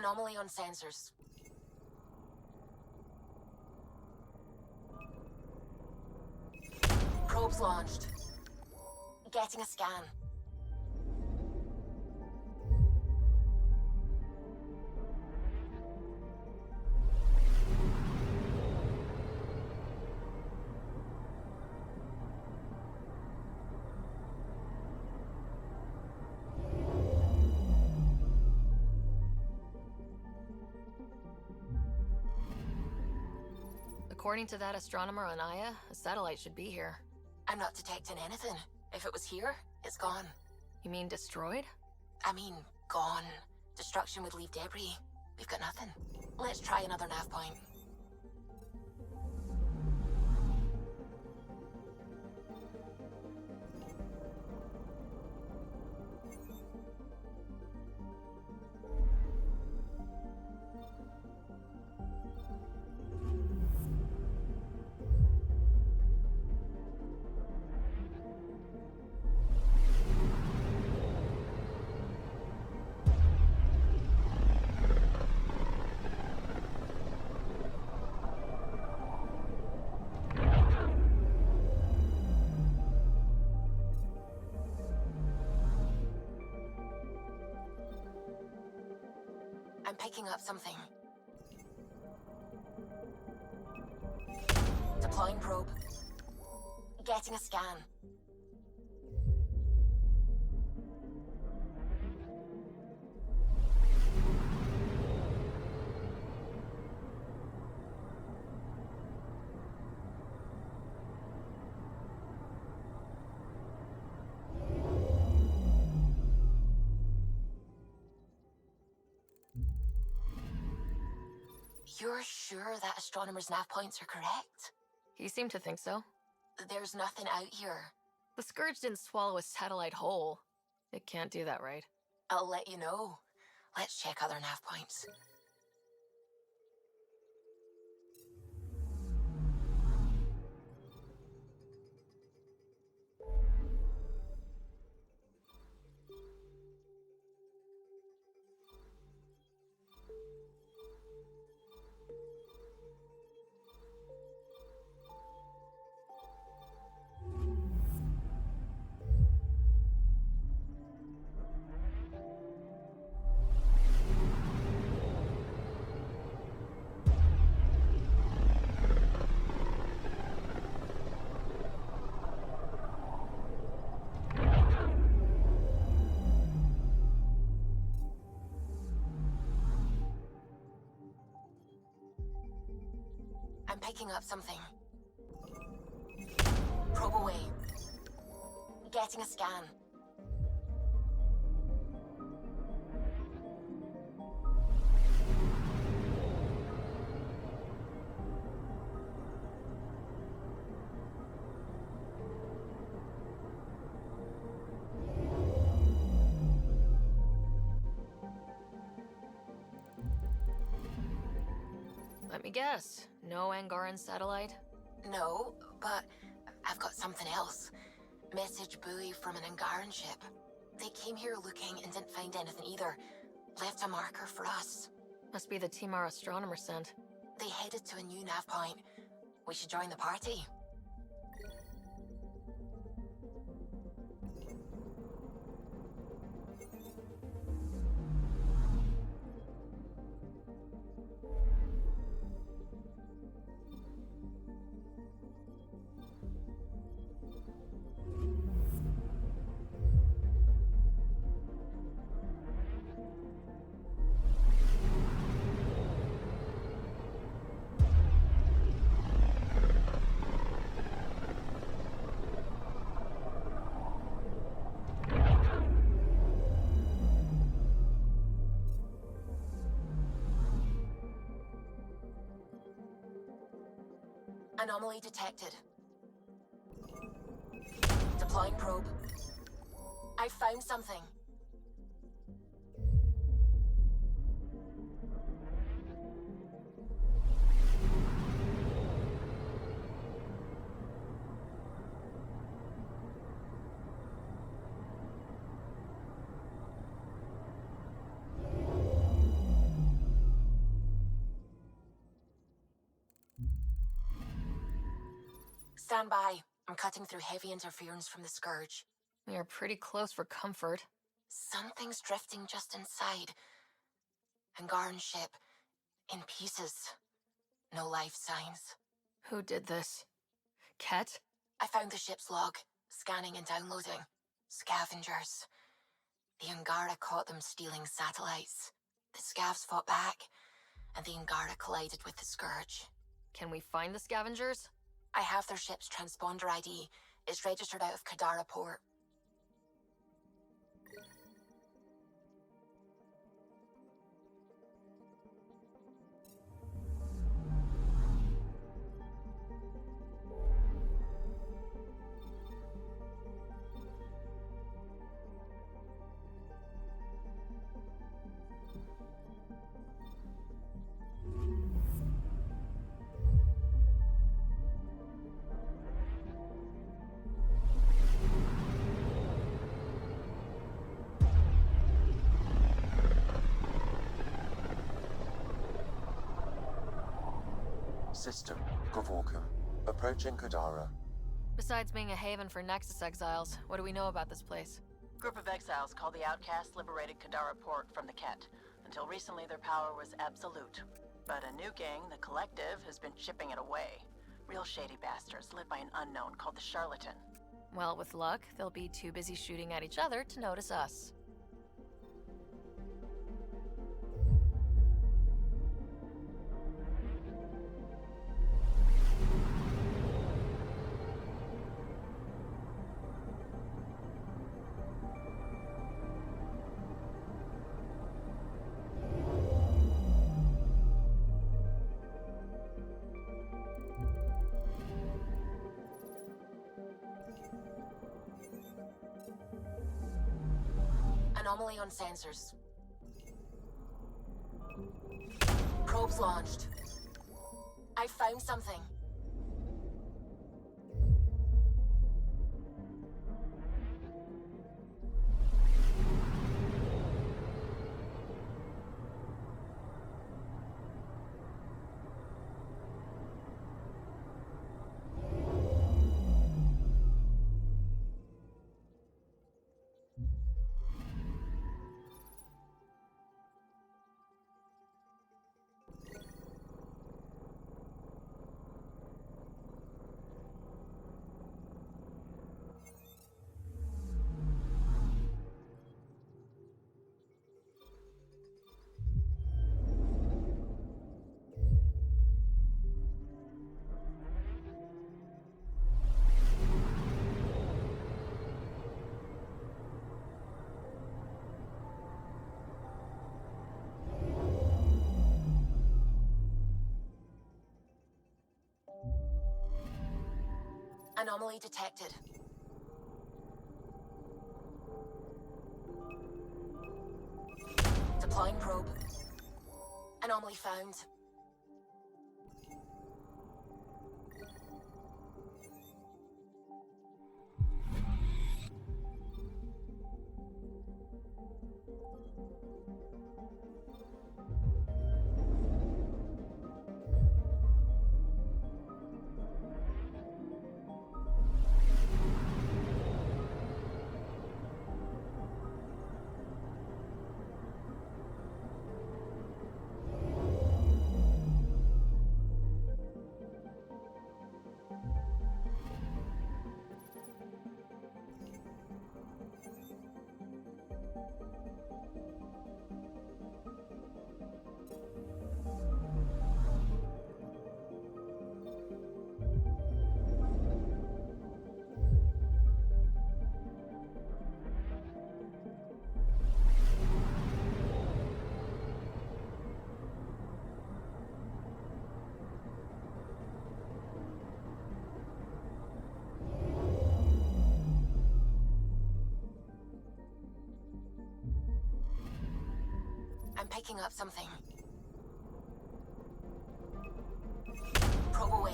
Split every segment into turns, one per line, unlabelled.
Anomaly on sensors. Probes launched. Getting a scan.
According to that astronomer on Aya, a satellite should be here.
I'm not detecting anything. If it was here, it's gone.
You mean destroyed?
I mean, gone. Destruction would leave debris. We've got nothing. Let's try another nav point. I'm picking up something. Deploying probe. Getting a scan. You're sure that astronomer's nav points are correct?
He seemed to think so.
There's nothing out here.
The Scourge didn't swallow a satellite whole. It can't do that, right?
I'll let you know. Let's check other nav points. I'm picking up something. Probe away. Getting a scan.
Let me guess. No Angaran satellite?
No, but I've got something else. Message buoy from an Angaran ship. They came here looking and didn't find anything either. Left a marker for us.
Must be the team our astronomer sent.
They headed to a new nav point. We should join the party. Anomaly detected. Deploying probe. I found something. Stand by. I'm cutting through heavy interference from the Scourge.
We are pretty close for comfort.
Something's drifting just inside. Angaran ship. In pieces. No life signs.
Who did this? Ket?
I found the ship's log. Scanning and downloading. Scavengers. The Angara caught them stealing satellites. The Scavs fought back, and the Angara collided with the Scourge.
Can we find the scavengers?
I have their ship's transponder ID. It's registered out of Kadaara port.
System, Gavorka. Approaching Kadara.
Besides being a haven for Nexus exiles, what do we know about this place?
Group of exiles called the Outcasts liberated Kadaara port from the Ket. Until recently, their power was absolute. But a new gang, the Collective, has been chipping it away. Real shady bastards led by an unknown called the Charlatan.
Well, with luck, they'll be too busy shooting at each other to notice us.
Anomaly on sensors. Probes launched. I found something. Anomaly detected. Deploying probe. Anomaly found. I'm picking up something. Probe away.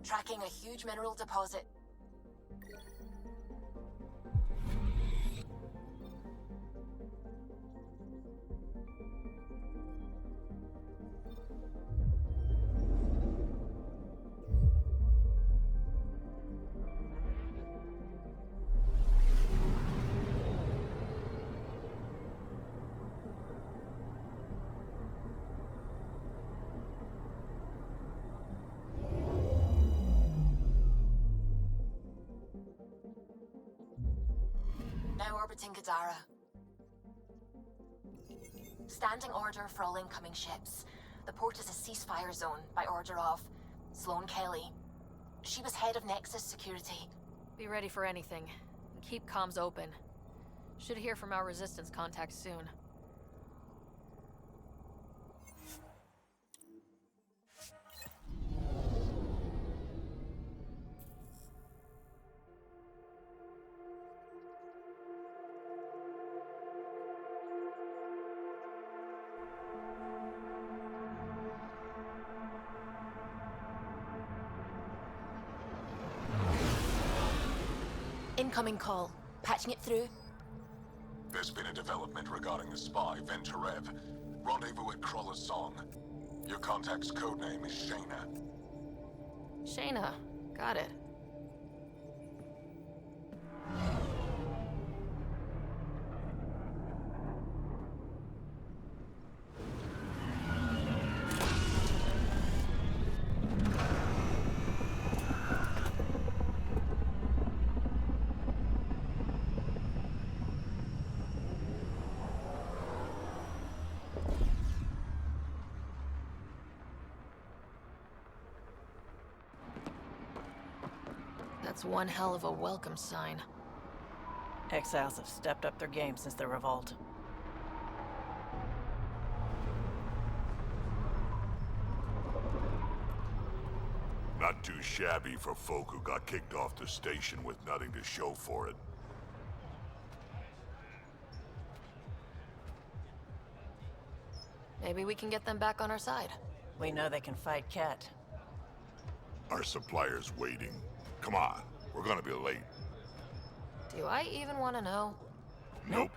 Tracking a huge mineral deposit. orbiting Kadara. Standing order for all incoming ships. The port is a ceasefire zone by order of Sloane Kelly. She was head of Nexus Security.
Be ready for anything. And keep comms open. Should hear from our resistance contacts soon.
Incoming call. Patching it through.
There's been a development regarding the spy, Venturev. Rendezvous at Kroller's Song. Your contact's codename is Shayna.
Shayna. Got it. That's one hell of a welcome sign.
Exiles have stepped up their game since the revolt.
Not too shabby for folk who got kicked off the station with nothing to show for it.
Maybe we can get them back on our side.
We know they can fight Ket.
Our supplier's waiting. Come on, we're gonna be late.
Do I even want to know?
Nope.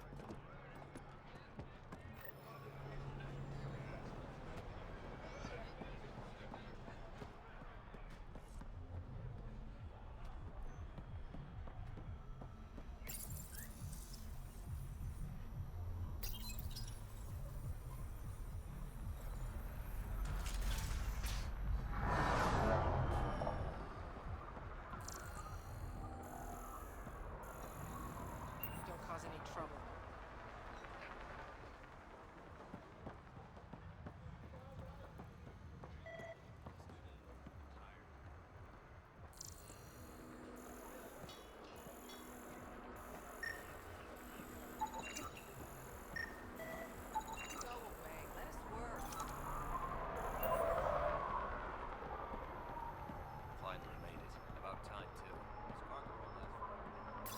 Don't cause any trouble. Go away. Let us work.
Finally made it. About time, too. This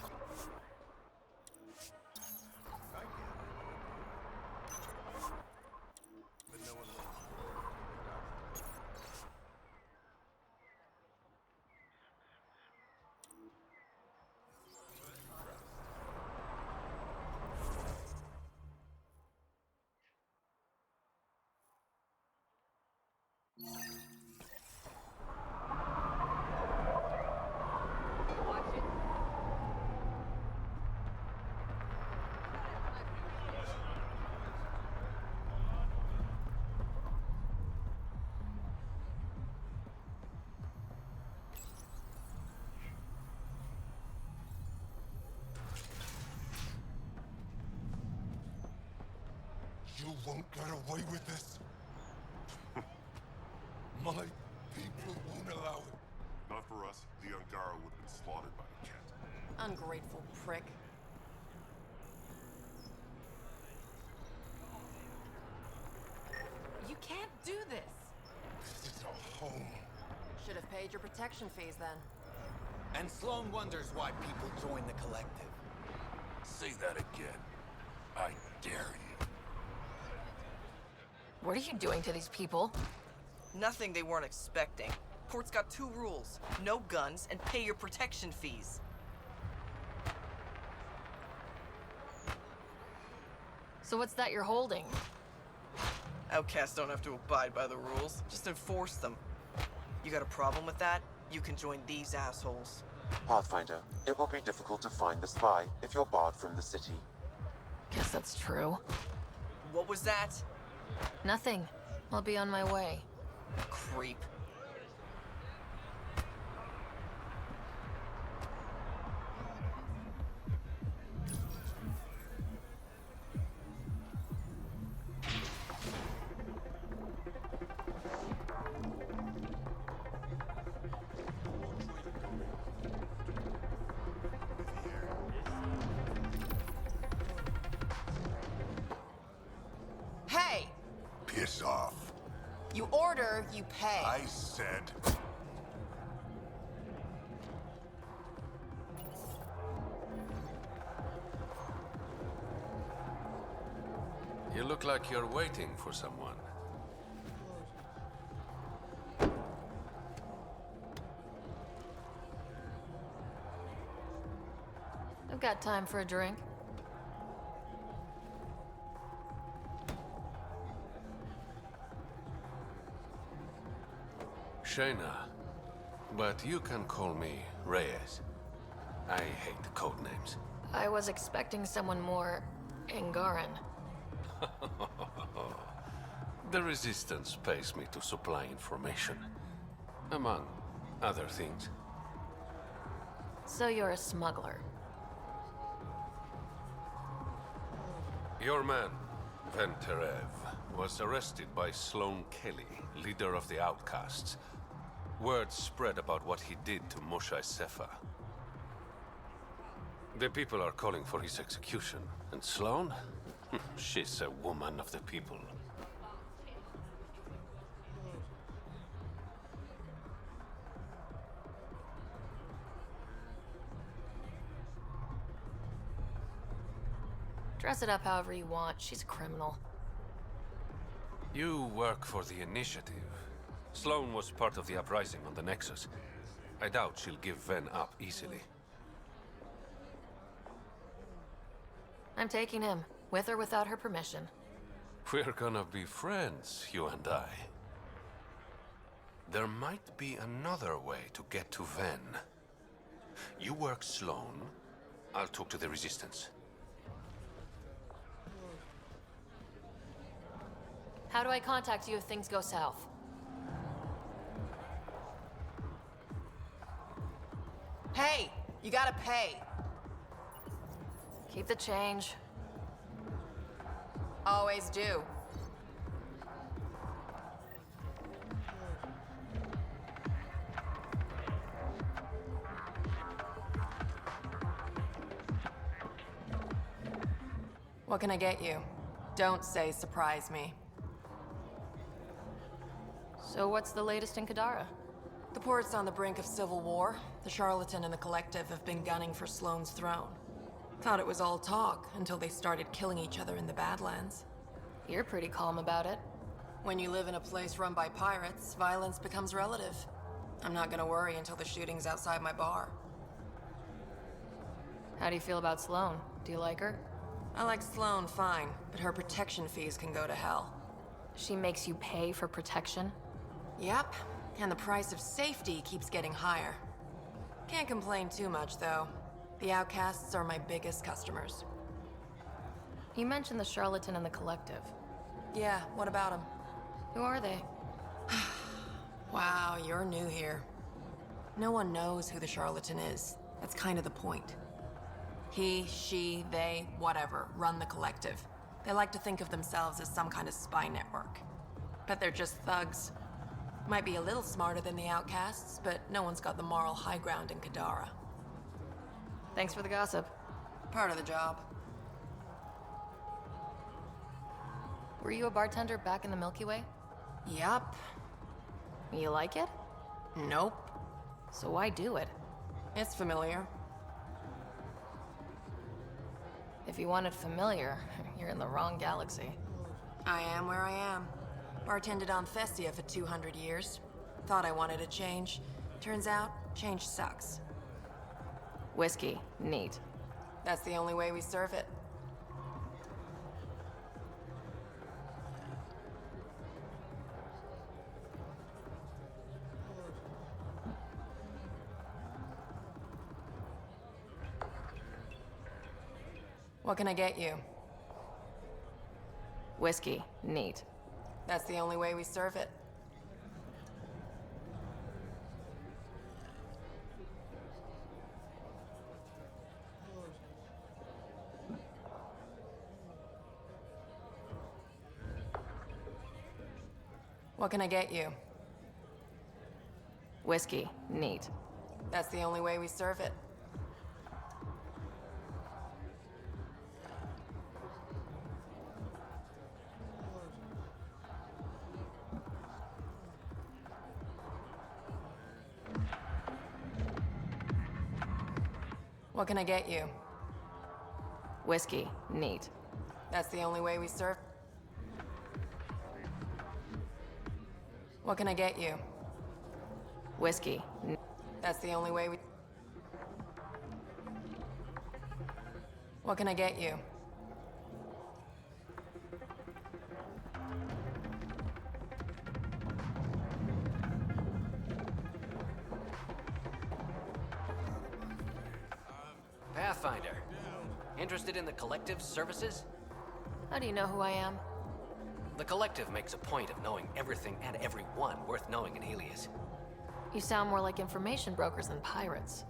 cargo won't last forever. But no one wants
Watch it.
You won't get away with this. My people won't allow it. Not for us. The Angara would have been slaughtered by the cat.
Ungrateful prick. You can't do this.
This is our home.
Should have paid your protection fees then.
And Sloane wonders why people join the collective.
Say that again. I dare you.
What are you doing to these people?
Nothing they weren't expecting. Port's got 2 rules. No guns, and pay your protection fees.
So what's that you're holding?
Outcasts don't have to abide by the rules. Just enforce them. You got a problem with that? You can join these assholes.
Pathfinder, it will be difficult to find the spy if you're barred from the city.
Guess that's true.
What was that?
Nothing. I'll be on my way.
Creep.
order, you pay.
I said...
You look like you're waiting for someone.
I've got time for a drink.
Shayna, but you can call me Reyes. I hate the code names.
I was expecting someone more Angaran.
The Resistance pays me to supply information, among other things.
So you're a smuggler.
Your man, Venterev, was arrested by Sloane Kelly, leader of the Outcasts. Word spread about what he did to Moshe Sefa. The people are calling for his execution. And Sloane? She's a woman of the people.
Dress it up however you want. She's a criminal.
You work for the Initiative. Sloane was part of the uprising on the Nexus. I doubt she'll give Ven up easily.
I'm taking him, with or without her permission.
We're gonna be friends, you and I. There might be another way to get to Ven. You work Sloane, I'll talk to the Resistance.
How do I contact you if things go south?
Hey, you gotta pay.
Keep the change.
Always do. What can I get you? Don't say surprise me.
So what's the latest in Kadara?
The port's on the brink of civil war. The Charlatan and the Collective have been gunning for Sloane's throne. Thought it was all talk until they started killing each other in the Badlands.
You're pretty calm about it.
When you live in a place run by pirates, violence becomes relative. I'm not gonna worry until the shooting's outside my bar.
How do you feel about Sloane? Do you like her?
I like Sloane fine, but her protection fees can go to hell.
She makes you pay for protection?
Yep, and the price of safety keeps getting higher. Can't complain too much, though. The Outcasts are my biggest customers.
You mentioned the Charlatan and the Collective.
Yeah, what about them?
Who are they?
Wow, you're new here. No one knows who the Charlatan is. That's kind of the point. He, she, they, whatever, run the Collective. They like to think of themselves as some kind of spy network. But they're just thugs. Might be a little smarter than the Outcasts, but no one's got the moral high ground in Kadaraa.
Thanks for the gossip.
Part of the job.
Were you a bartender back in the Milky Way?
Yup.
You like it?
Nope.
So why do it?
It's familiar.
If you want it familiar, you're in the wrong galaxy.
I am where I am. Bartended on Festia for 200 years. Thought I wanted a change. Turns out, change sucks.
Whiskey, neat.
That's the only way we serve it. What can I get you?
Whiskey, neat.
That's the only way we serve it. What can I get you?
Whiskey, neat.
That's the only way we serve it. What can I get you?
Whiskey. Neat.
That's the only way we serve? What can I get you?
Whiskey.
That's the only way we... What can I get you?
Pathfinder. Interested in the Collective's services?
How do you know who I am?
The Collective makes a point of knowing everything and everyone worth knowing in Helios.
You sound more like information brokers than pirates.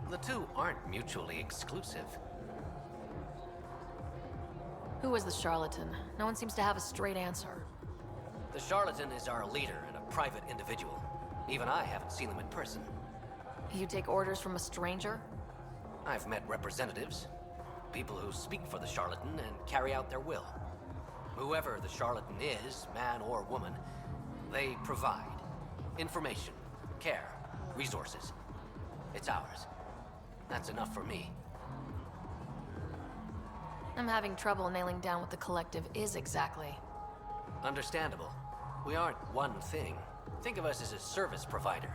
The two aren't mutually exclusive.
Who is the charlatan? No one seems to have a straight answer.
The charlatan is our leader and a private individual. Even I haven't seen him in person.
You take orders from a stranger?
I've met representatives, people who speak for the charlatan and carry out their will. Whoever the charlatan is, man or woman, they provide information, care, resources. It's ours. That's enough for me.
I'm having trouble nailing down what the Collective is exactly.
Understandable. We aren't one thing. Think of us as a service provider.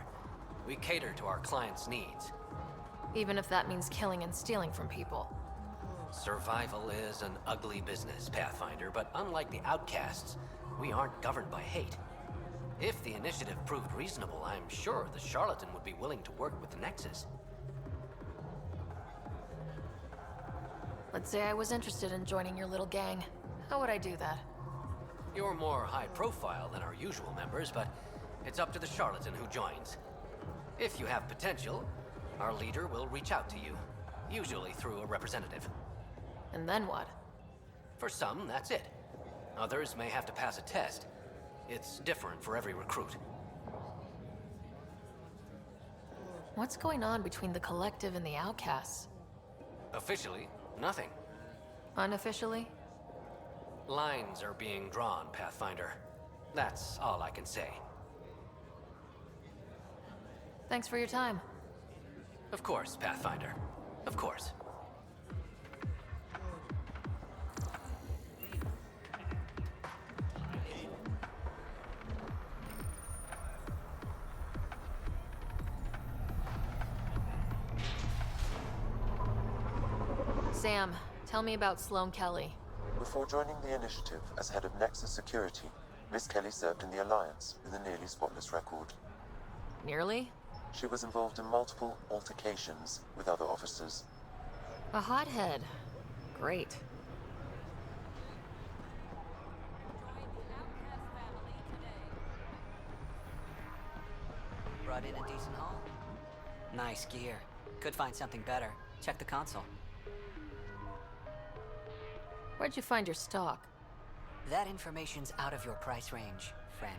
We cater to our clients' needs.
Even if that means killing and stealing from people.
Survival is an ugly business, Pathfinder, but unlike the outcasts, we aren't governed by hate. If the initiative proved reasonable, I'm sure the charlatan would be willing to work with the Nexus.
Let's say I was interested in joining your little gang. How would I do that?
You're more high profile than our usual members, but it's up to the charlatan who joins. If you have potential, our leader will reach out to you, usually through a representative.
And then what?
For some, that's it. Others may have to pass a test. It's different for every recruit.
What's going on between the Collective and the outcasts?
Officially, nothing.
Unofficially?
Lines are being drawn, Pathfinder. That's all I can say.
Thanks for your time.
Of course, Pathfinder. Of course.
Sam, tell me about Sloane Kelly.
Before joining the initiative as head of Nexus Security, Miss Kelly served in the Alliance with a nearly spotless record.
Nearly?
She was involved in multiple altercations with other officers.
A hothead. Great.
Brought in a decent haul? Nice gear. Could find something better. Check the console.
Where'd you find your stock?
That information's out of your price range, friend.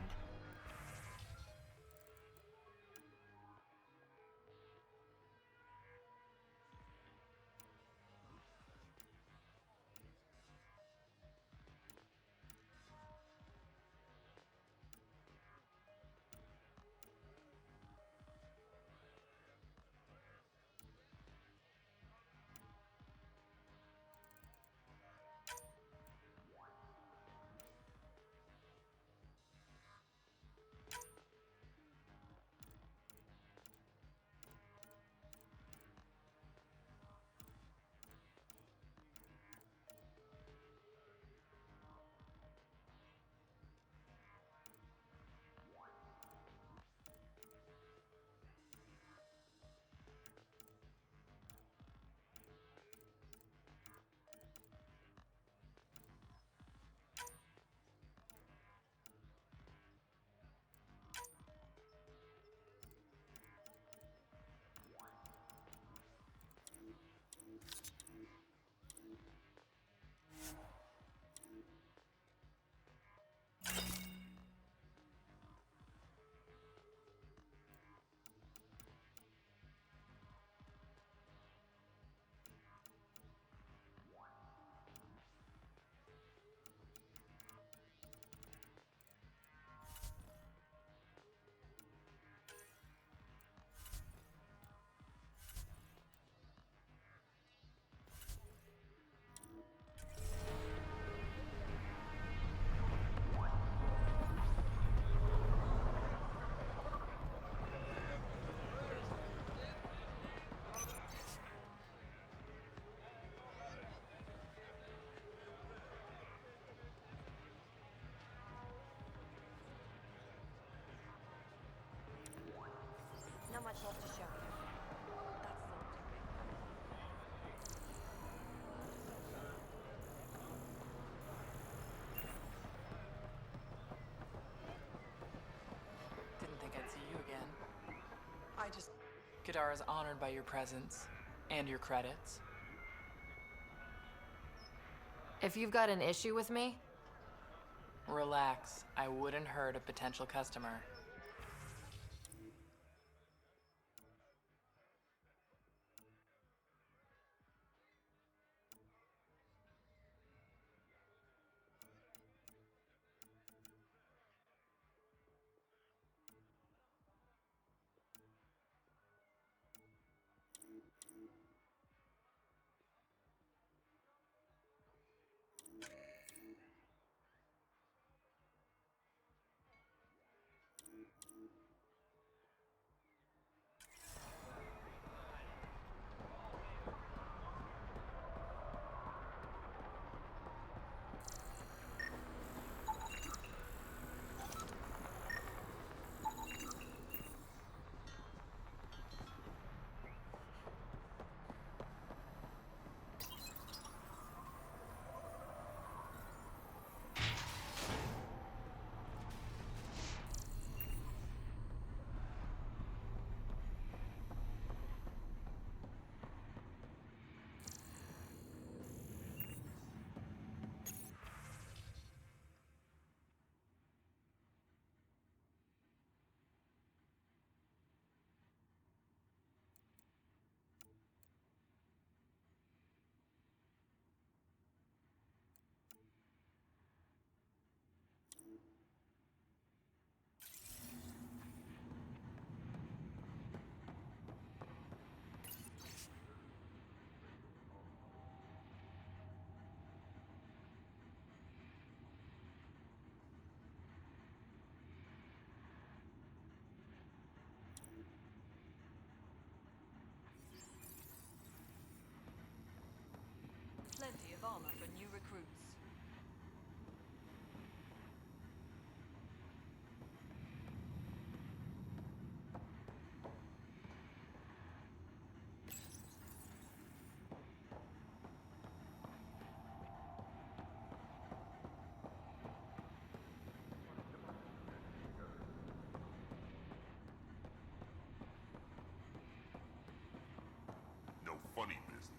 much left to show you. That's the
Didn't think I'd see you again. Kadara's honored by your presence and your credits.
If you've got an issue with me,
Relax, I wouldn't hurt a potential customer.
plenty of armor for new recruits.
No funny business.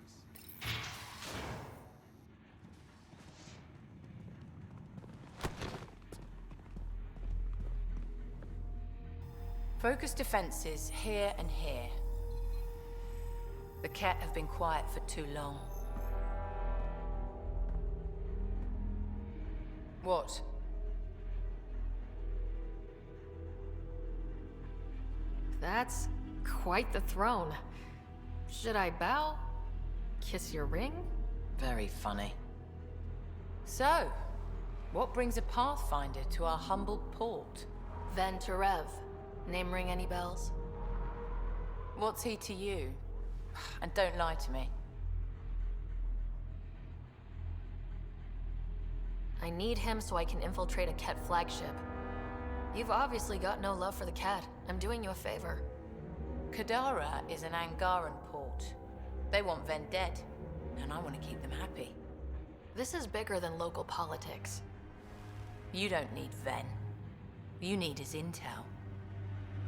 Focus defenses here and here. The Ket have been quiet for too long. What?
That's quite the throne. Should I bow? Kiss your ring?
Very funny. So, what brings a Pathfinder to our humble port?
Ven Terev. Name ring any bells?
What's he to you? And don't lie to me.
I need him so I can infiltrate a Ket flagship. You've obviously got no love for the Ket. I'm doing you a favor.
Kadaraa is an Angaran port. They want Ven dead, and I want to keep them happy.
This is bigger than local politics.
You don't need Ven. You need his intel.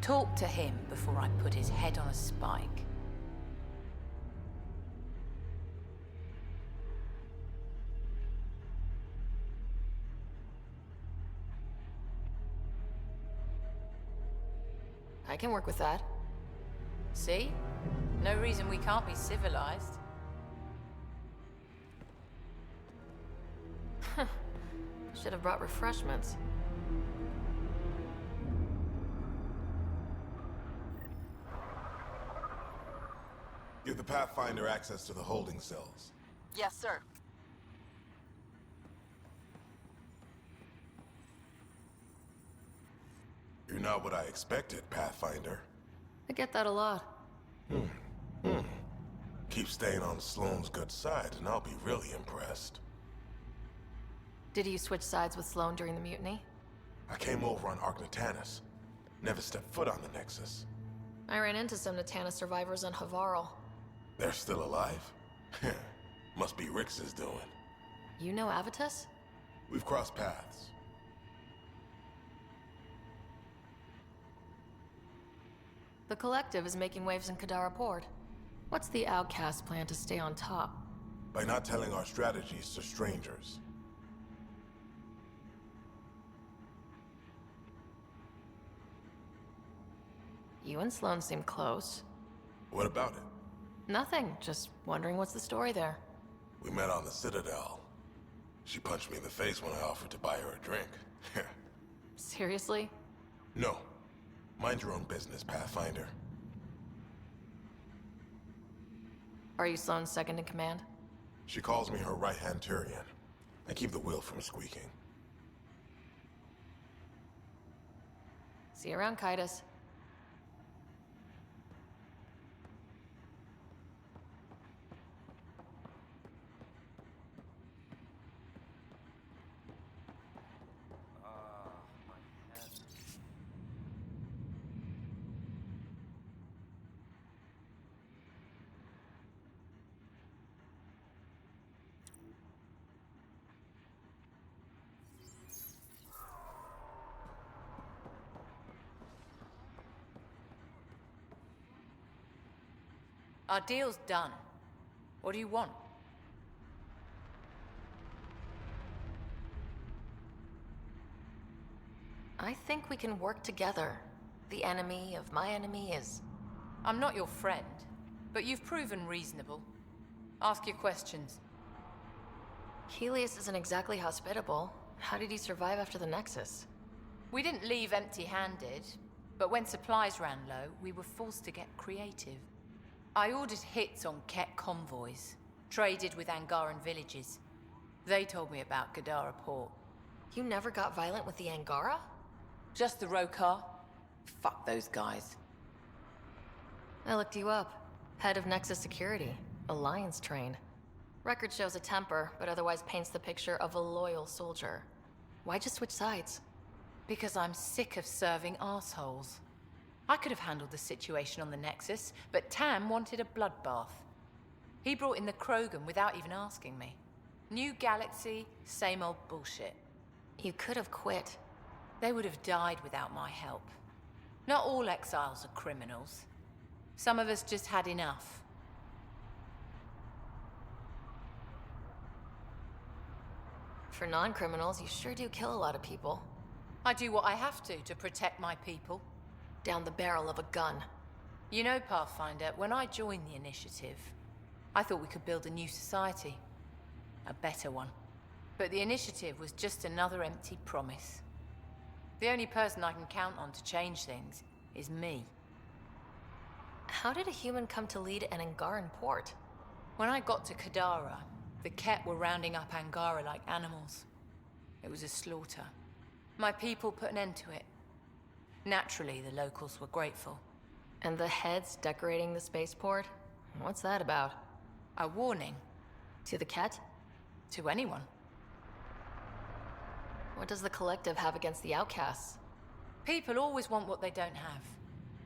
Talk to him before I put his head on a spike.
I can work with that.
See? No reason we can't be civilized.
Should have brought refreshments.
Give the Pathfinder access to the holding cells.
Yes, sir.
You're not what I expected, Pathfinder.
I get that a lot.
Keep staying on Sloane's good side, and I'll be really impressed.
Did you switch sides with Sloane during the mutiny?
I came over on Arcnatanus. Never stepped foot on the Nexus.
I ran into some Natana survivors on Havarl.
They're still alive? Must be Rix's doing.
You know Avitus?
We've crossed paths.
The Collective is making waves in Kadara Port. What's the Outcast plan to stay on top?
By not telling our strategies to strangers.
You and Sloane seem close.
What about it?
Nothing, just wondering what's the story there.
We met on the Citadel. She punched me in the face when I offered to buy her a drink.
Seriously?
No. Mind your own business, Pathfinder.
Are you Sloane's second in command?
She calls me her right-hand Turian. I keep the wheel from squeaking.
See you around, Kaitis.
Our deal's done. What do you want?
I think we can work together. The enemy of my enemy is...
I'm not your friend, but you've proven reasonable. Ask your questions.
Helios isn't exactly hospitable. How did he survive after the Nexus?
We didn't leave empty-handed, but when supplies ran low, we were forced to get creative. I ordered hits on Ket convoys, traded with Angaran villages. They told me about Kadara Port.
You never got violent with the Angara?
Just the Rokar. Fuck those guys.
I looked you up. Head of Nexus Security. Alliance train. Record shows a temper, but otherwise paints the picture of a loyal soldier. Why'd you switch sides?
Because I'm sick of serving assholes. I could have handled the situation on the Nexus, but Tam wanted a bloodbath. He brought in the Krogan without even asking me. New galaxy, same old bullshit.
You could have quit.
They would have died without my help. Not all exiles are criminals. Some of us just had enough.
For non-criminals, you sure do kill a lot of people.
I do what I have to protect my people.
Down the barrel of a gun.
You know, Pathfinder, when I joined the Initiative, I thought we could build a new society. A better one. But the Initiative was just another empty promise. The only person I can count on to change things is me.
How did a human come to lead an Angaran port?
When I got to Kadara, the Ket were rounding up Angara like animals. It was a slaughter. My people put an end to it. Naturally, the locals were grateful.
And the heads decorating the spaceport? What's that about?
A warning.
To the Ket?
To anyone.
What does the Collective have against the outcasts?
People always want what they don't have.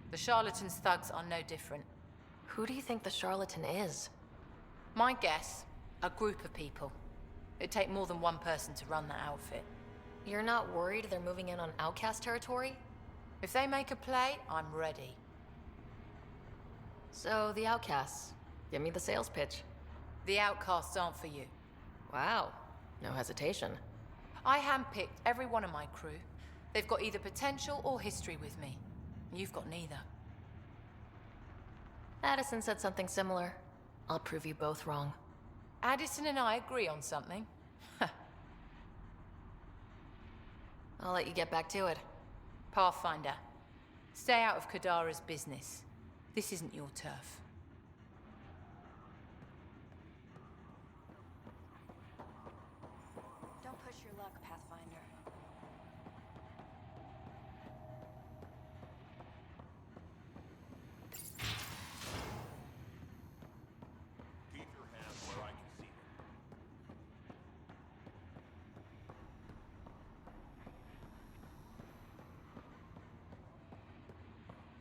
The charlatans' thugs are no different.
Who do you think the charlatan is?
My guess, a group of people. It'd take more than one person to run that outfit.
You're not worried they're moving in on outcast territory?
If they make a play, I'm ready.
So, the outcasts. Give me the sales pitch.
The outcasts aren't for you.
Wow. No hesitation.
I handpicked every one of my crew. They've got either potential or history with me. You've got neither.
Addison said something similar. I'll prove you both wrong.
Addison and I agree on something.
I'll let you get back to it.
Pathfinder, stay out of Kadara's business. This isn't your turf.
Don't push your luck, Pathfinder.
Keep your hands where I can see them.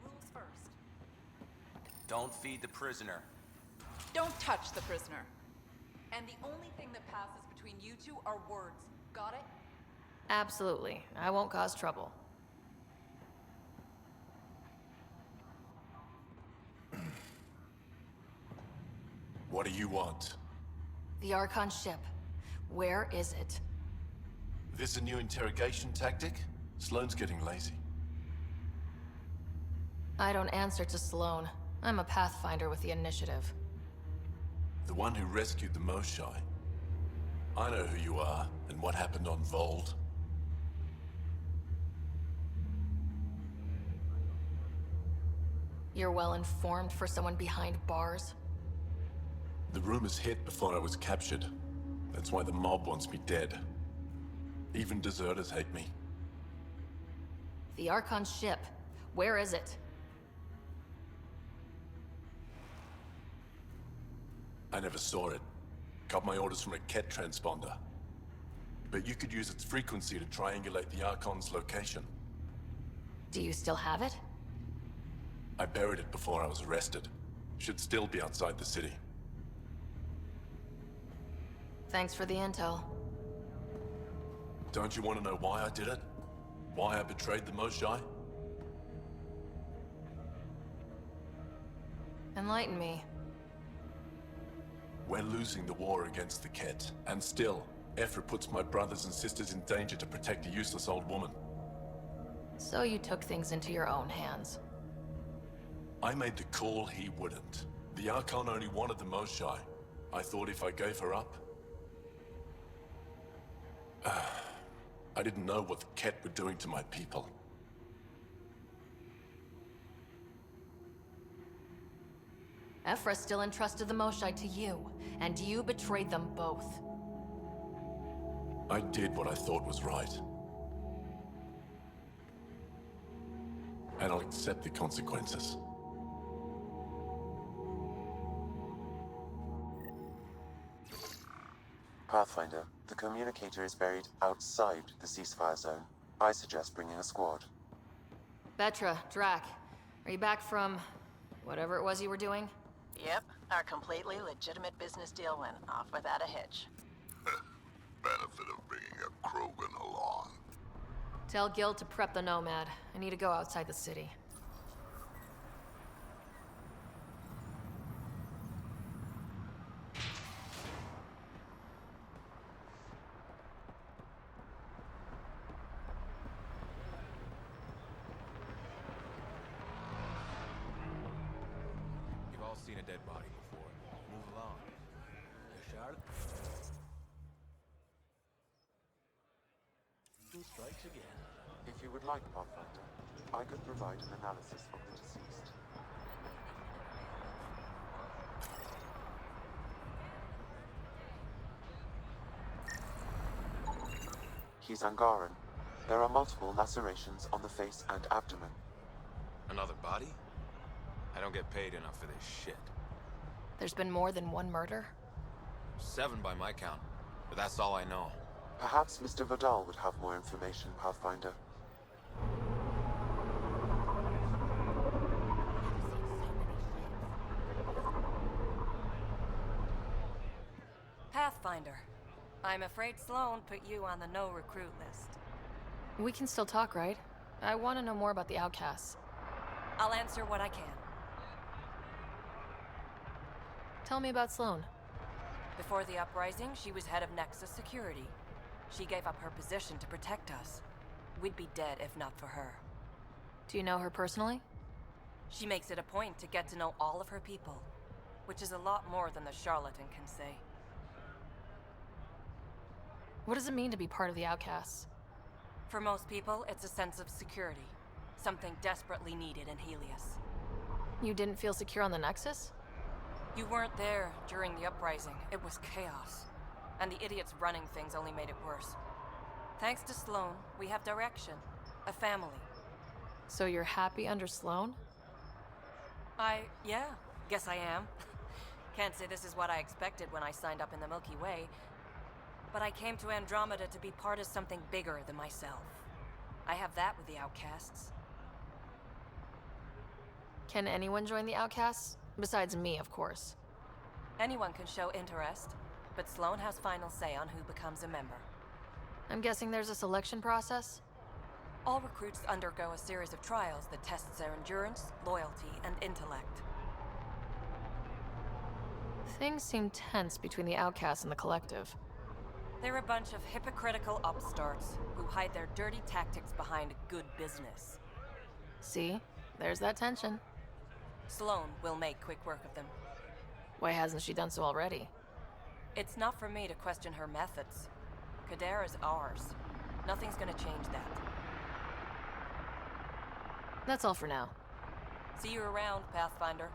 Rules first.
Don't feed the prisoner.
Don't touch the prisoner. And the only thing that passes between you two are words. Got it?
Absolutely. I won't cause trouble.
What do you want?
The Archon ship. Where is it?
This a new interrogation tactic? Sloane's getting lazy.
I don't answer to Sloane. I'm a Pathfinder with the initiative.
The one who rescued the Moshai. I know who you are, and what happened on Vold.
You're well informed for someone behind bars?
The rumors hit before I was captured. That's why the mob wants me dead. Even deserters hate me.
The Archon ship. Where is it?
I never saw it. Got my orders from a Ket transponder. But you could use its frequency to triangulate the Archon's location.
Do you still have it?
I buried it before I was arrested. Should still be outside the city.
Thanks for the intel.
Don't you want to know why I did it? Why I betrayed the Moshai?
Enlighten me.
We're losing the war against the Ket, and still, Ephra puts my brothers and sisters in danger to protect a useless old woman.
So you took things into your own hands.
I made the call he wouldn't. The Archon only wanted the Moshai. I thought if I gave her up... I didn't know what the Ket were doing to my people.
Ephra still entrusted the Moshai to you, and you betrayed them both.
I did what I thought was right. And I'll accept the consequences.
Pathfinder, the communicator is buried outside the ceasefire zone. I suggest bringing a squad.
Betra, Drac, are you back from whatever it was you were doing?
Yep, our completely legitimate business deal went off without a hitch.
Benefit of bringing a Krogan along.
Tell Gil to prep the Nomad. I need to go outside the city.
You've all seen a dead body before. Move along. Charlotte? Two strikes again.
If you would like, Pathfinder, I could provide an analysis of the deceased. He's Angaran. There are multiple lacerations on the face and abdomen.
Another body? I don't get paid enough for this shit.
There's been more than one murder?
7 by my count, but that's all I know.
Perhaps Mr. Vidal would have more information, Pathfinder.
Pathfinder. I'm afraid Sloane put you on the no-recruit list.
We can still talk, right? I want to know more about the outcasts.
I'll answer what I can.
Tell me about Sloane.
Before the uprising, she was head of Nexus Security. She gave up her position to protect us. We'd be dead if not for her.
Do you know her personally?
She makes it a point to get to know all of her people, which is a lot more than the charlatan can say.
What does it mean to be part of the outcasts?
For most people, it's a sense of security. Something desperately needed in Helios.
You didn't feel secure on the Nexus?
You weren't there during the uprising. It was chaos. And the idiots running things only made it worse. Thanks to Sloane, we have direction. A family.
So you're happy under Sloane?
Yeah, guess I am. Can't say this is what I expected when I signed up in the Milky Way. But I came to Andromeda to be part of something bigger than myself. I have that with the outcasts.
Can anyone join the outcasts? Besides me, of course.
Anyone can show interest, but Sloan has final say on who becomes a member.
I'm guessing there's a selection process?
All recruits undergo a series of trials that tests their endurance, loyalty, and intellect.
Things seem tense between the outcasts and the collective.
They're a bunch of hypocritical upstarts who hide their dirty tactics behind good business.
See? There's that tension.
Sloan will make quick work of them.
Why hasn't she done so already?
It's not for me to question her methods. Kadara's ours. Nothing's gonna change that.
That's all for now.
See you around, Pathfinder.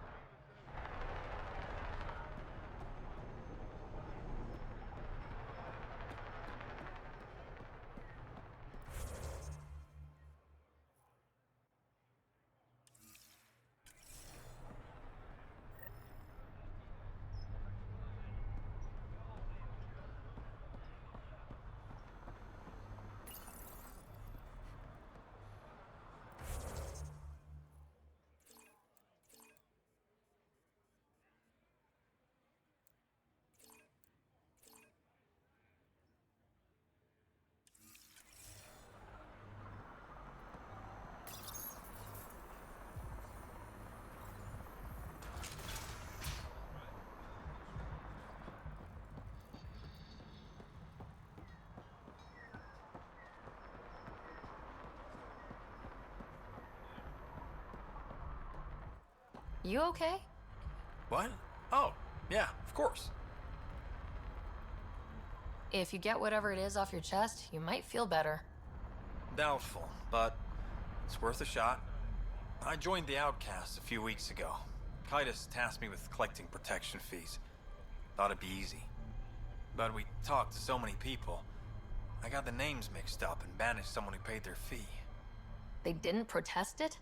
You okay?
What? Oh, yeah, of course.
If you get whatever it is off your chest, you might feel better.
Doubtful, but it's worth a shot. I joined the Outcasts a few weeks ago. Titus tasked me with collecting protection fees. Thought it'd be easy. But we talked to so many people. I got the names mixed up and banished someone who paid their fee.
They didn't protest it?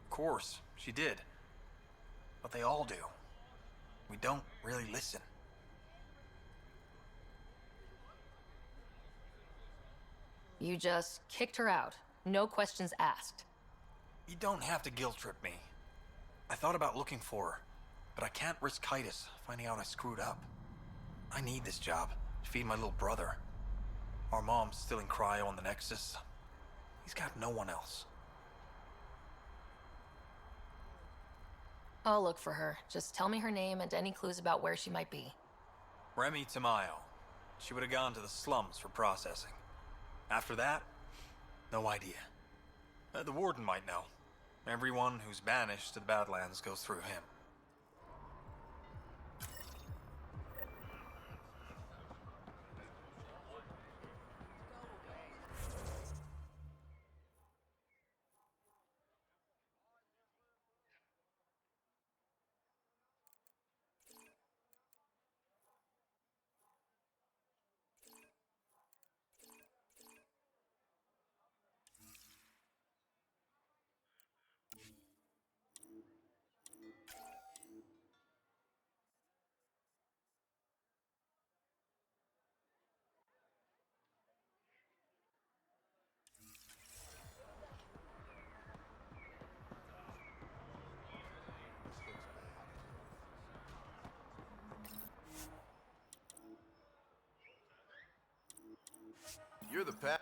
Of course, she did. But they all do. We don't really listen.
You just kicked her out. No questions asked.
You don't have to guilt trip me. I thought about looking for her, but I can't risk Titus finding out I screwed up. I need this job to feed my little brother. Our mom's still in cryo on the Nexus. He's got no one else.
I'll look for her. Just tell me her name and any clues about where she might be.
Remy Tamayo. She would have gone to the slums for processing. After that, no idea. The warden might know. Everyone who's banished to the Badlands goes through him.
You're the pet.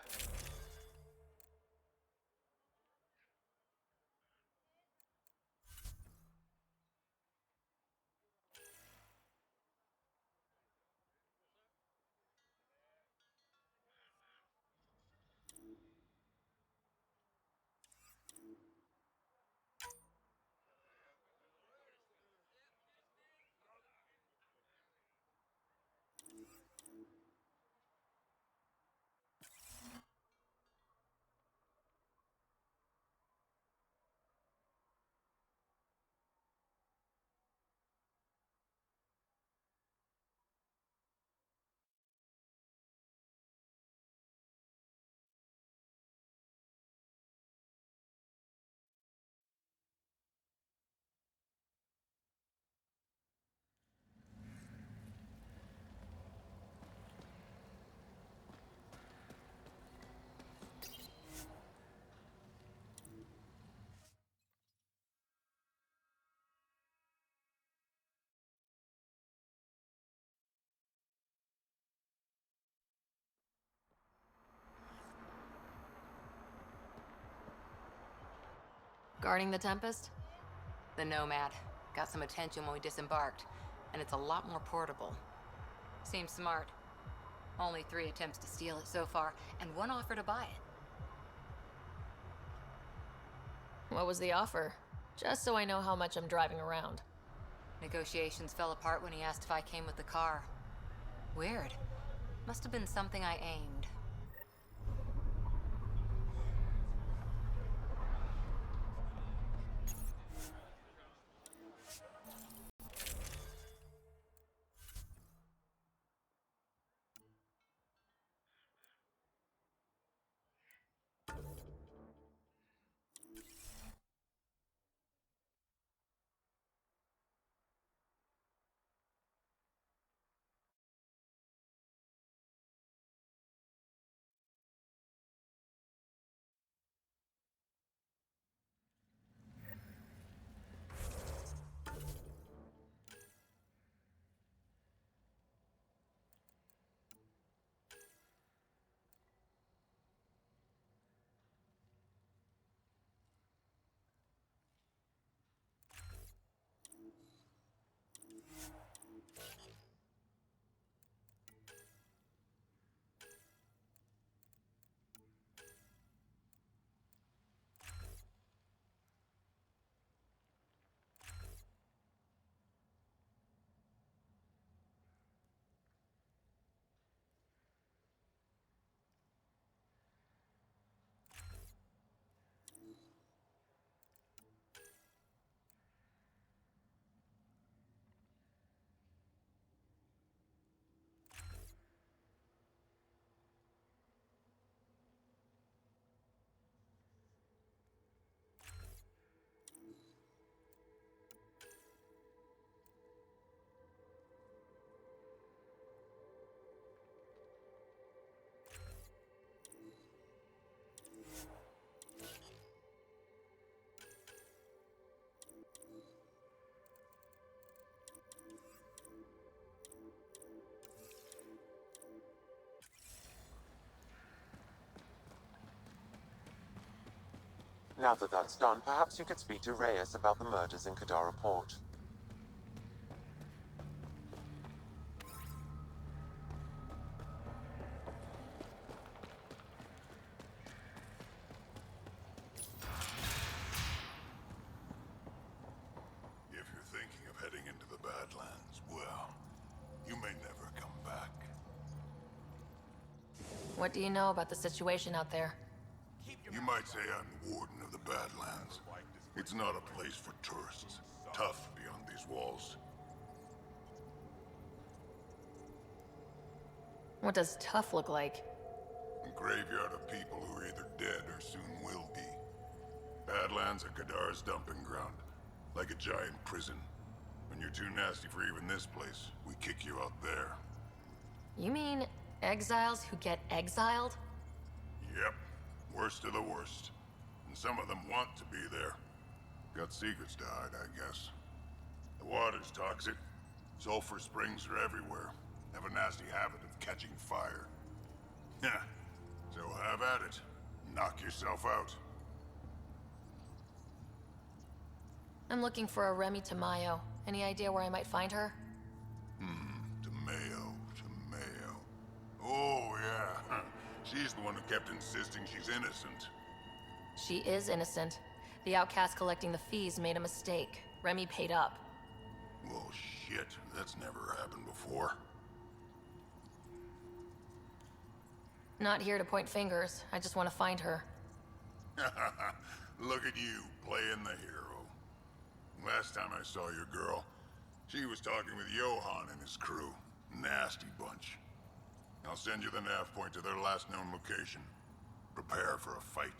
Guarding the Tempest?
The Nomad. Got some attention when we disembarked, and it's a lot more portable.
Seems smart. Only 3 attempts to steal it so far, and 1 offer to buy it.
What was the offer? Just so I know how much I'm driving around.
Negotiations fell apart when he asked if I came with the car. Weird. Must have been something I aimed.
Now that that's done, perhaps you could speak to Reyes about the murders in Kadara Port.
If you're thinking of heading into the Badlands, well, you may never come back.
What do you know about the situation out there?
You might say I'm the warden of the Badlands. It's not a place for tourists. Tough beyond these walls.
What does tough look like?
A graveyard of people who are either dead or soon will be. Badlands are Kadara's dumping ground. Like a giant prison. When you're too nasty for even this place, we kick you out there.
You mean exiles who get exiled?
Yep. Worst of the worst. And some of them want to be there. Got secrets to hide, I guess. The water's toxic. Sulfur springs are everywhere. Have a nasty habit of catching fire. Yeah. So have at it. Knock yourself out.
I'm looking for a Remy Tamayo. Any idea where I might find her?
Tamayo. Oh, yeah. She's the one who kept insisting she's innocent.
She is innocent. The outcast collecting the fees made a mistake. Remy paid up.
Well, shit. That's never happened before.
Not here to point fingers. I just want to find her.
Look at you, playing the hero. Last time I saw your girl, she was talking with Johan and his crew. Nasty bunch. I'll send you the nav point to their last known location. Prepare for a fight.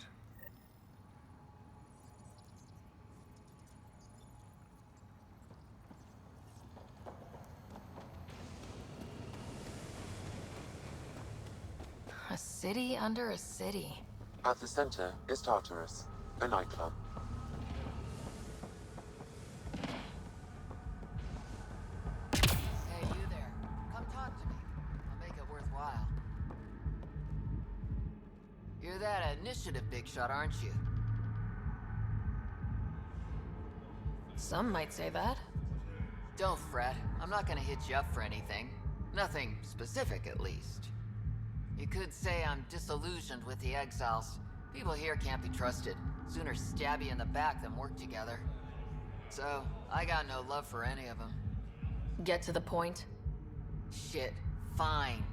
A city under a city.
At the center is Tartarus, a nightclub.
Hey, you there. Come talk to me. I'll make it worthwhile. You're that initiative big shot, aren't you?
Some might say that.
Don't fret. I'm not gonna hit you up for anything. Nothing specific, at least. You could say I'm disillusioned with the exiles. People here can't be trusted. Sooner stab you in the back than work together. So, I got no love for any of them.
Get to the point.
Shit, fine.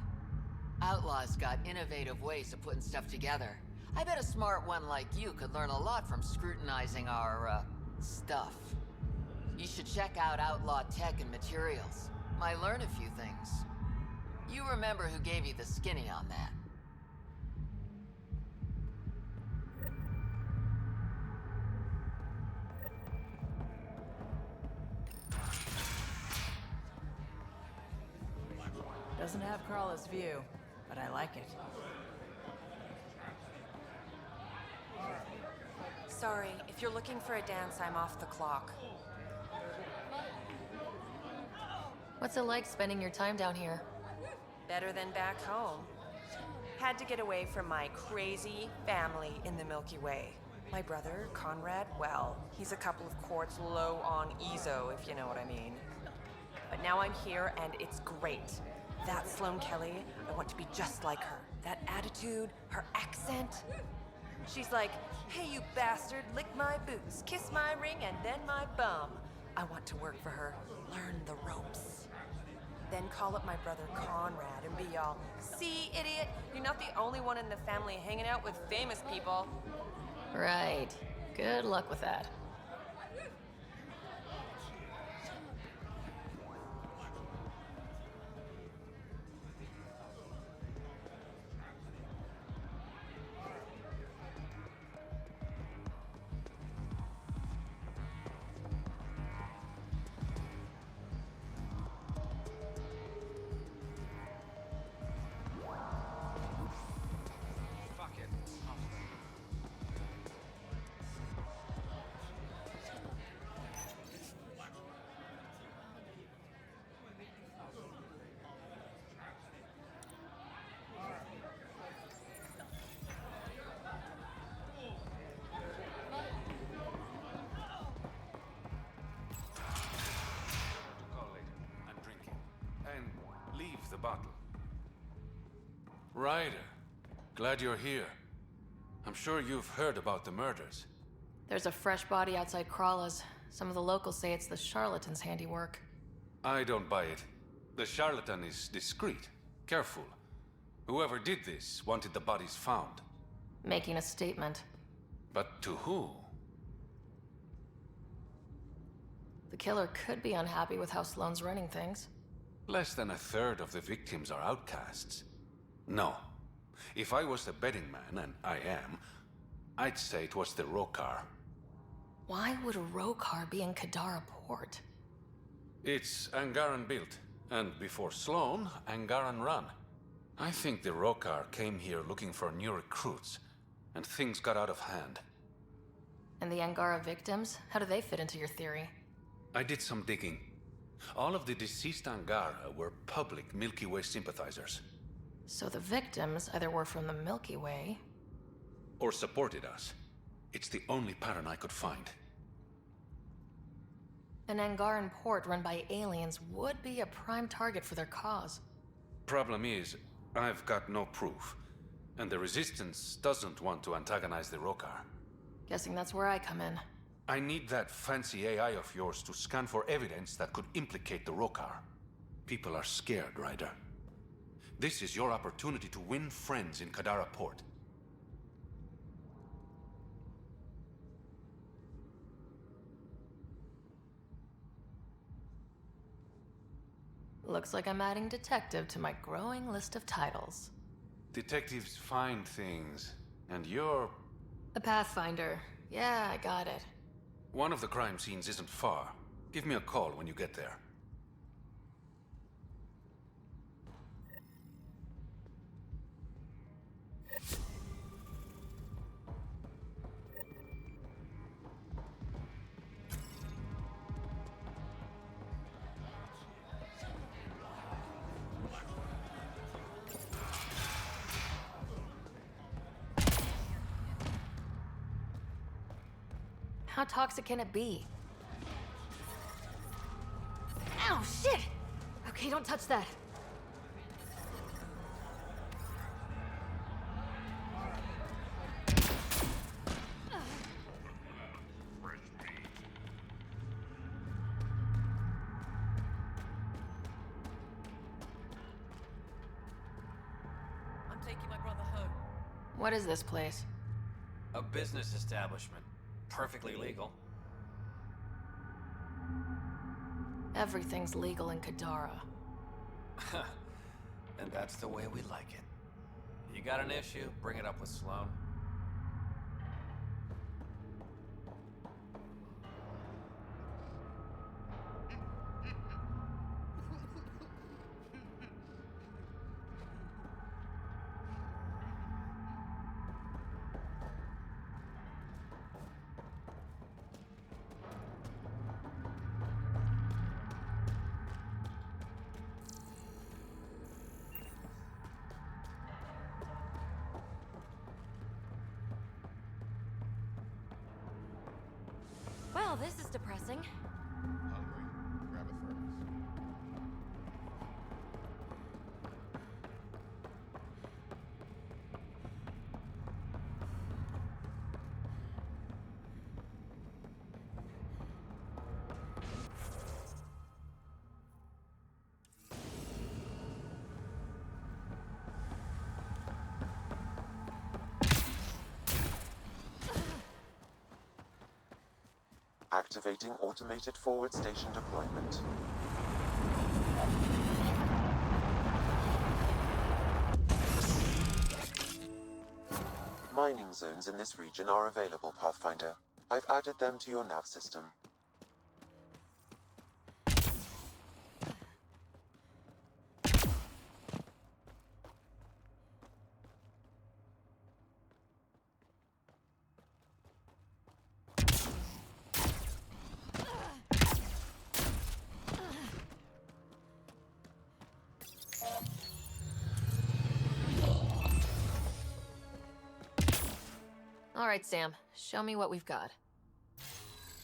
Outlaws got innovative ways of putting stuff together. I bet a smart one like you could learn a lot from scrutinizing our, stuff. You should check out Outlaw Tech and Materials. Might learn a few things. You remember who gave you the skinny on that.
Doesn't have Crawler's view, but I like it.
Sorry, if you're looking for a dance, I'm off the clock.
What's it like spending your time down here?
Better than back home. Had to get away from my crazy family in the Milky Way. My brother, Conrad, well, he's a couple of quarts low on Ezo, if you know what I mean. But now I'm here and it's great. That Sloane Kelly, I want to be just like her. That attitude, her accent. She's like, hey you bastard, lick my boots, kiss my ring, and then my bum. I want to work for her, learn the ropes. Then call up my brother Conrad and be all, see, idiot, you're not the only one in the family hanging out with famous people.
Right. Good luck with that.
The bottle. Ryder, glad you're here. I'm sure you've heard about the murders.
There's a fresh body outside Crawla's. Some of the locals say it's the charlatan's handiwork.
I don't buy it. The charlatan is discreet, careful. Whoever did this wanted the bodies found.
Making a statement.
But to who?
The killer could be unhappy with how Sloane's running things.
Less than a third of the victims are outcasts. No. If I was the betting man, and I am, I'd say it was the Rokar.
Why would a Rokar be in Kadara port?
It's Angaran built, and before Sloane, Angaran run. I think the Rokar came here looking for new recruits, and things got out of hand.
And the Angara victims? How do they fit into your theory?
I did some digging. All of the deceased Angara were public Milky Way sympathizers.
So the victims either were from the Milky Way...
or supported us. It's the only pattern I could find.
An Angaran port run by aliens would be a prime target for their cause.
Problem is, I've got no proof. And the Resistance doesn't want to antagonize the Rokar.
Guessing that's where I come in.
I need that fancy AI of yours to scan for evidence that could implicate the Rokar. People are scared, Ryder. This is your opportunity to win friends in Kadara Port.
Looks like I'm adding detective to my growing list of titles.
Detectives find things, and you're...
A Pathfinder. Yeah, I got it.
One of the crime scenes isn't far. Give me a call when you get there.
How toxic can it be? Oh, shit! Okay, don't touch that.
I'm taking my brother home.
What is this place?
A business establishment. Perfectly legal.
Everything's legal in Kadara.
And that's the way we like it. You got an issue? Bring it up with Sloan.
Well, this is depressing.
Hungry? Grab a thermos.
Activating automated forward station deployment. Mining zones in this region are available, Pathfinder. I've added them to your nav system.
All right, Sam. Show me what we've got.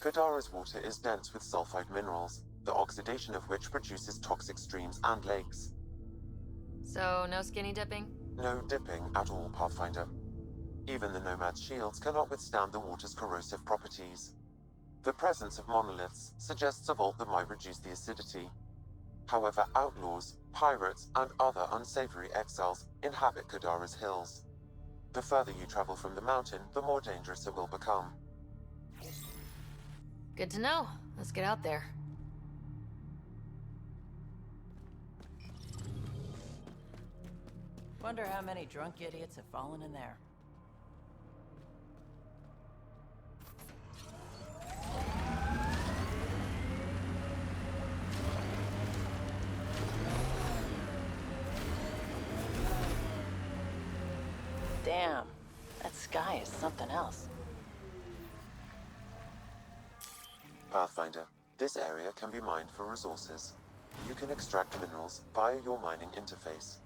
Kadara's water is dense with sulfide minerals, the oxidation of which produces toxic streams and lakes.
So, no skinny dipping?
No dipping at all, Pathfinder. Even the Nomad's shields cannot withstand the water's corrosive properties. The presence of monoliths suggests a vault that might reduce the acidity. However, outlaws, pirates, and other unsavory exiles inhabit Kadara's hills. The further you travel from the mountain, the more dangerous it will become.
Good to know. Let's get out there.
Wonder how many drunk idiots have fallen in there.
Damn, that sky is something else.
Pathfinder, this area can be mined for resources. You can extract minerals via your mining interface.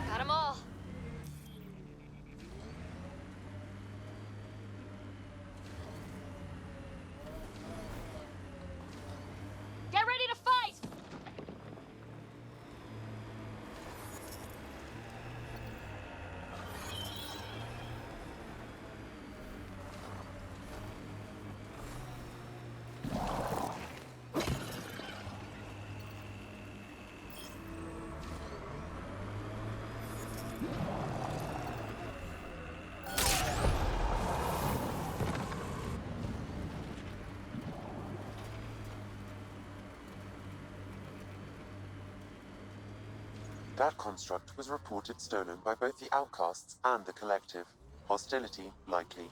Got 'em all.
That construct was reported stolen by both the Outcasts and the Collective. Hostility likely.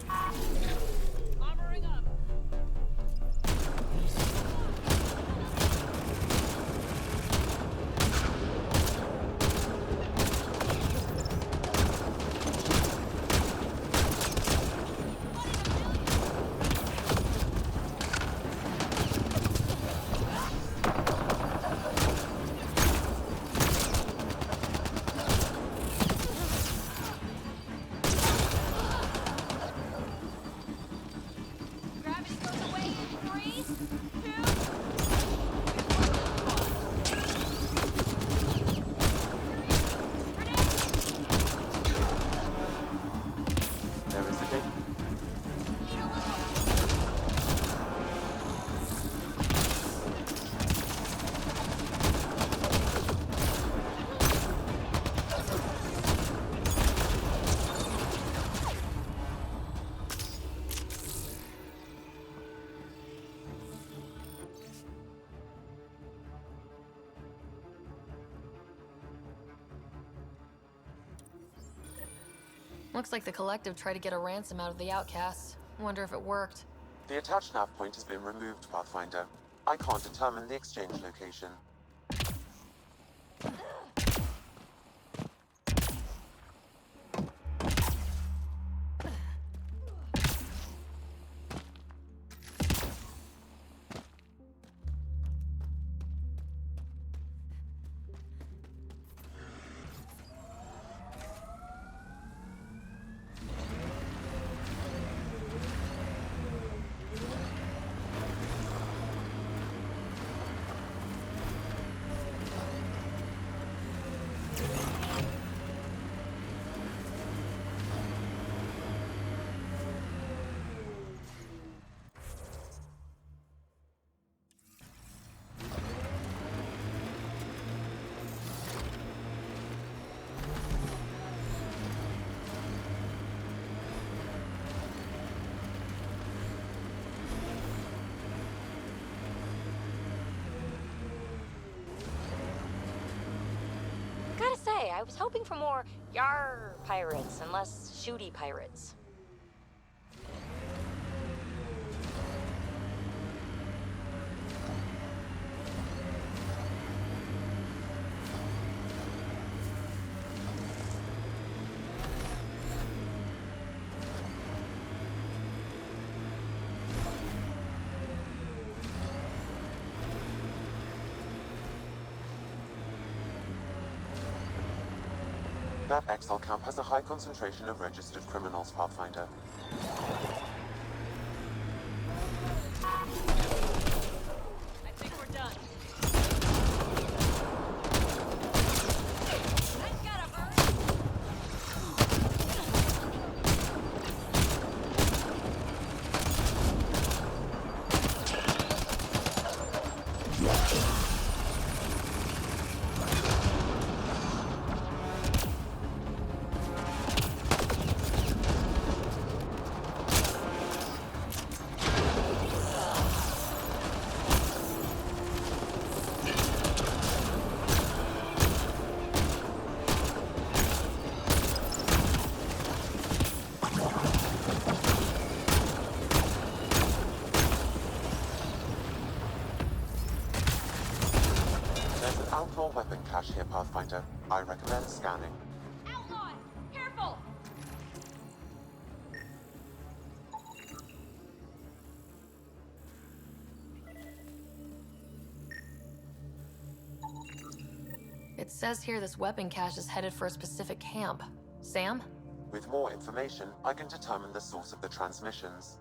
Armoring up. Gravity goes away in 3, 2.
There is a gate.
Looks like the Collective tried to get a ransom out of the Outcasts. Wonder if it worked.
The attached nav point has been removed, Pathfinder. I can't determine the exchange location.
Gotta say, I was hoping for more yar pirates and less shooty pirates.
That exile camp has a high concentration of registered criminals, Pathfinder.
I think we're done. I've got a bird.
There's an outlaw weapon cache here, Pathfinder. I recommend scanning.
Outlaws! Careful!
It says here this weapon cache is headed for a specific camp. Sam?
With more information, I can determine the source of the transmissions.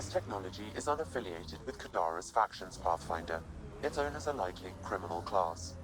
This technology is unaffiliated with Kadara's faction's Pathfinder. Its owners are likely criminal class.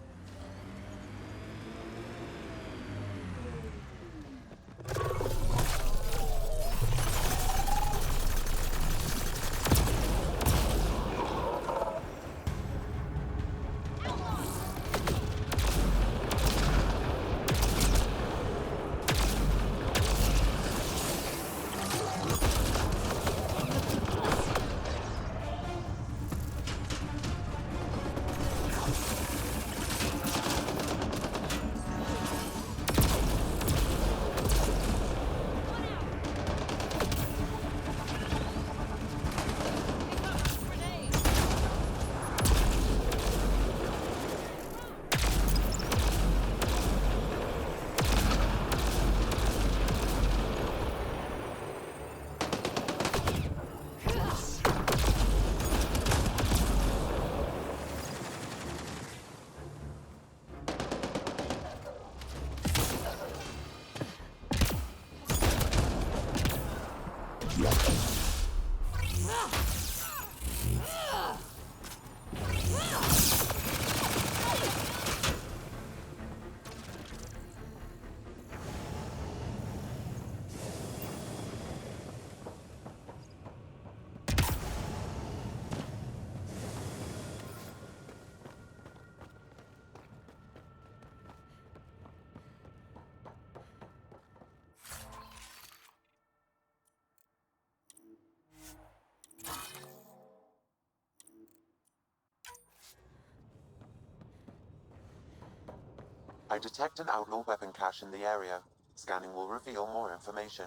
I detect an outlaw weapon cache in the area. Scanning will reveal more information.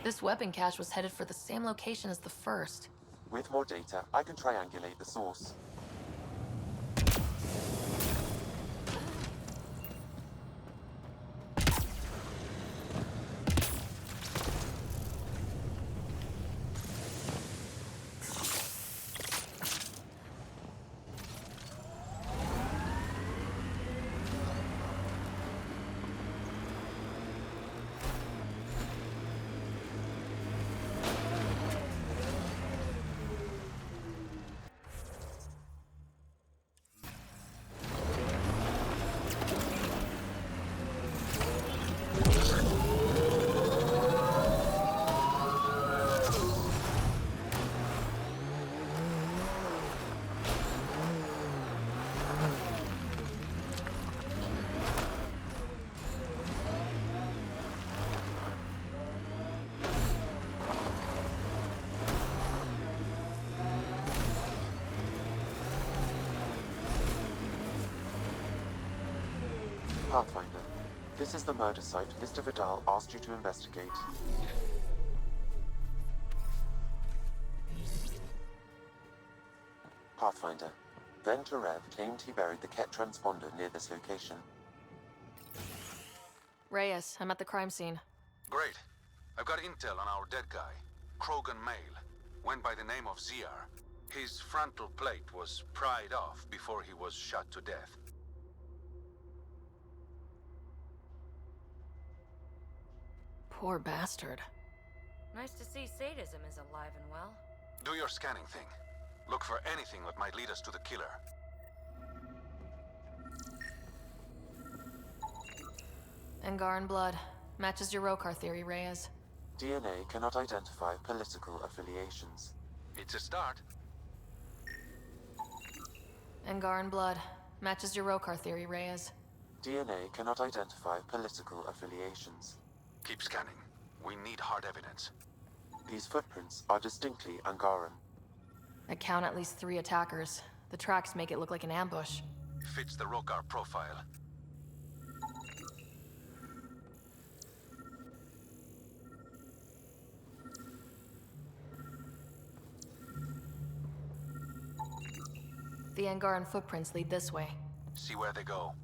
This weapon cache was headed for the same location as the first.
With more data, I can triangulate the source. Pathfinder, this is the murder site Mr. Vidal asked you to investigate. Pathfinder, then Terev claimed he buried the Ket transponder near this location.
Reyes, I'm at the crime scene.
Great. I've got intel on our dead guy. Krogan male. Went by the name of ZR. His frontal plate was pried off before he was shot to death.
Poor bastard.
Nice to see sadism is alive and well.
Do your scanning thing. Look for anything that might lead us to the killer.
Angaran blood. Matches your Rokar theory, Reyes.
DNA cannot identify political affiliations.
It's a start.
Angaran blood. Matches your Rokar theory, Reyes.
DNA cannot identify political affiliations.
Keep scanning. We need hard evidence.
These footprints are distinctly Angaran.
I count at least 3 attackers. The tracks make it look like an ambush.
Fits the Rokar profile.
The Angaran footprints lead this way.
See where they go.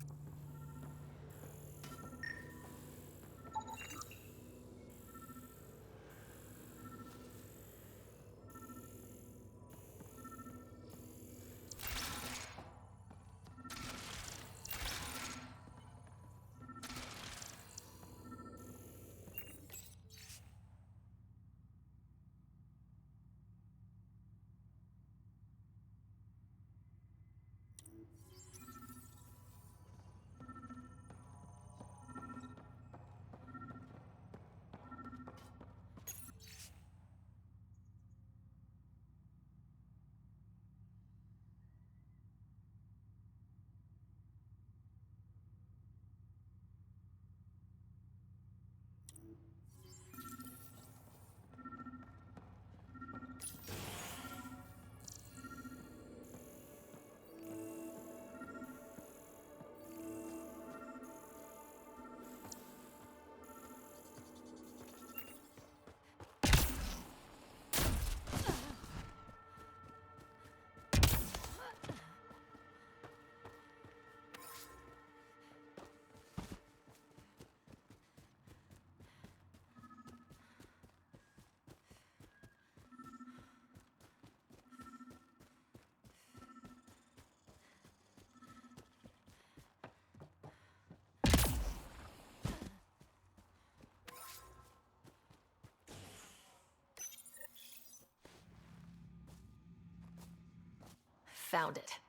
Found it.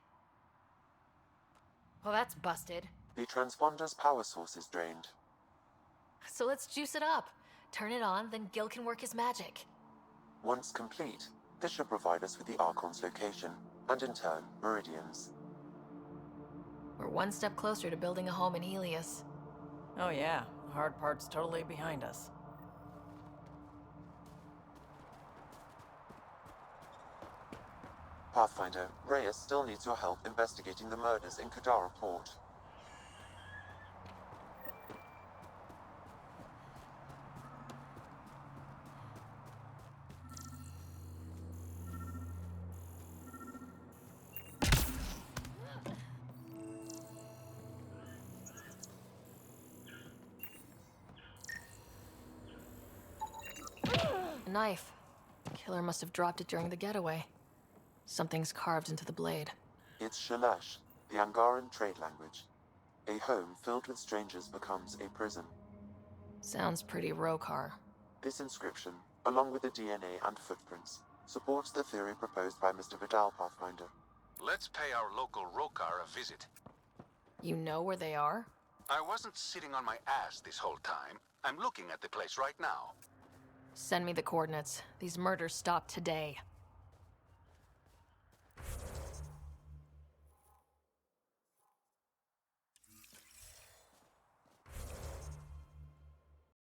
Well, that's busted.
The transponder's power source is drained.
So let's juice it up. Turn it on, then Gil can work his magic.
Once complete, this should provide us with the Archon's location, and in turn, meridians.
We're one step closer to building a home in Helios.
Oh yeah, the hard part's totally behind us.
Pathfinder, Reyes still needs your help investigating the murders in Kadara Port.
A knife. Killer must have dropped it during the getaway. Something's carved into the blade.
It's Shalash, the Angaran trade language. A home filled with strangers becomes a prison.
Sounds pretty Rokar.
This inscription, along with the DNA and footprints, supports the theory proposed by Mr. Vidal, Pathfinder.
Let's pay our local Rokar a visit.
You know where they are?
I wasn't sitting on my ass this whole time. I'm looking at the place right now.
Send me the coordinates. These murders stopped today.